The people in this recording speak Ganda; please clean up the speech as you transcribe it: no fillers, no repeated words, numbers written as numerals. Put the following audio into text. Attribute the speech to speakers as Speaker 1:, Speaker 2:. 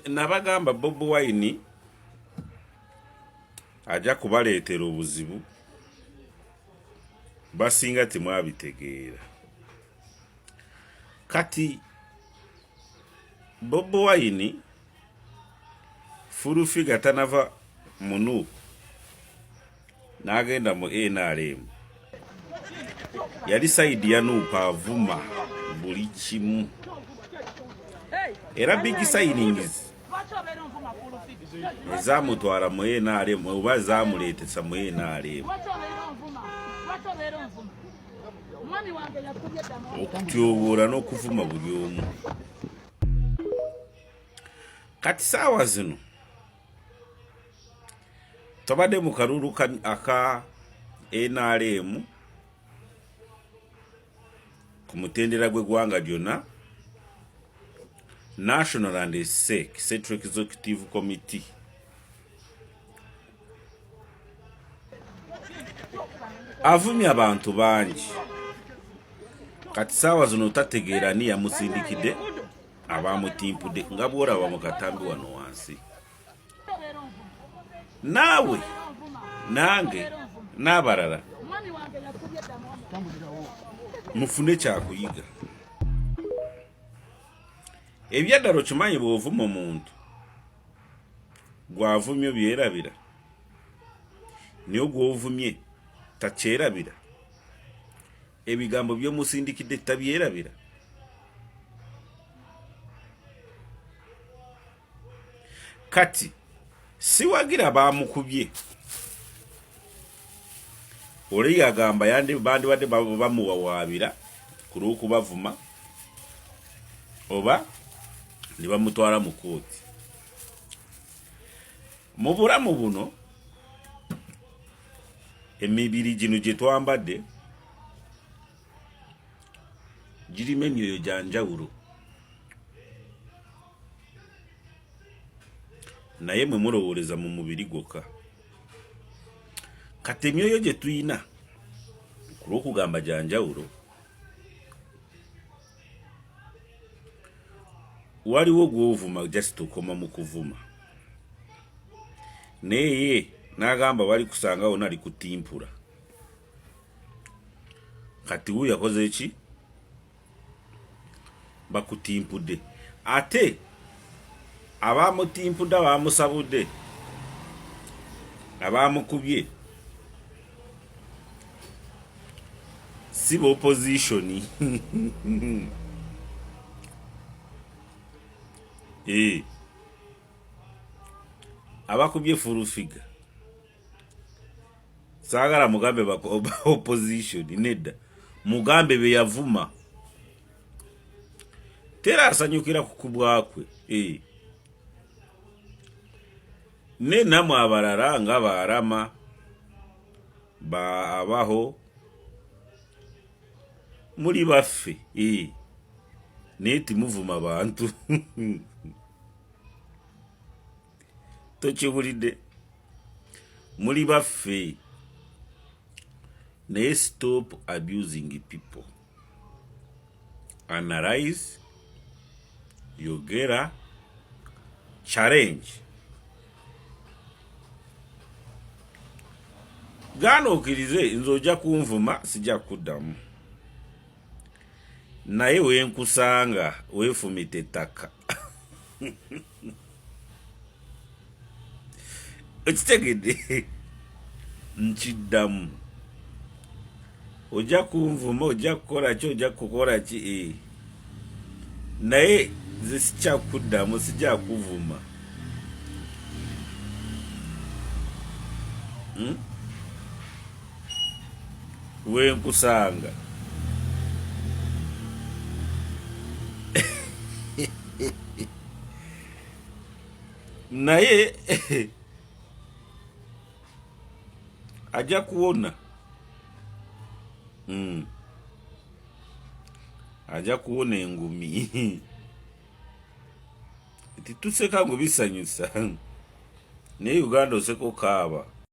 Speaker 1: Nabagamba Bobiwine Ajja Kubaletera Obuzibu Abasinga Temwakitegera. Kati Bobiwine full figure tanava munu nagenda mu NRM yali side ya Nuupa avuma buli kimu era big signings ezamutwala mu NRM oba zamuleetesa mu NRM okutyoboola n'okuvuma buli omu. Kati saawa zino tobadde mu kalulu aka NRM ku mutendera gw'eggwanga lyonna National and SEC Central Executive Committee avumye abantu bangi. Kati saawa zino tategeera ni yamusindikidde abamutimpudde nga bw'olaba mu katambi wano wansi. Naawe nange n'abalala mufune kyakuyiga. Ebyaddalo kimanyi bw'ovuma omuntu gw'avumye byerabira niyo gw'ovumye takyerabira, ebigambo by'omusindikidde tabyerabira. Kati siwagira bamukubye oli yagamba bandibadde bamuwawaabira ku lw'okubavuma oba ne bamutwala mu kooti. Mu bulamu buno emibiri gino gye twambadde girimu emyoyo gya njawulo, naye mwe mulowooleza mu mubiri gwokka. Kati emyoyo gye tuyina ku lw'okugamba gya njawulo, waliwo gw'ovuma just okoma mu kuvuma, naye n'agamba wali kusanga wona ali kutimpula. Kati wuyo yakoze eki? Bakutimpudde. Ate abamutimpudde abamusabudde abamukubye si opposition abakubye full figure. Saagala mugambe opposition nedda, mugambe be yavuma tera asanyukira kukubwakwe. Ne namwe abalala nga Barama abaho muli baffe naye timuvuma bantu tokibulidde, muli baffe naye stop abusing people. Analyze, yogera, challenge. Gano okirize nze ojja kunvuma sijja kuddamu, naye wenkusanga weefumite ettaka okitegedde nkiddamu. Ojja kunvuma, ojja kukola ki, ojja kukola ki, naye nze sijja kuddamu, sijja kuvuma. Wenkusanga naye ajja kuwona, ajja kuwona engumi tituseka ngu bisanyusa naye Uganda oseka okaaba.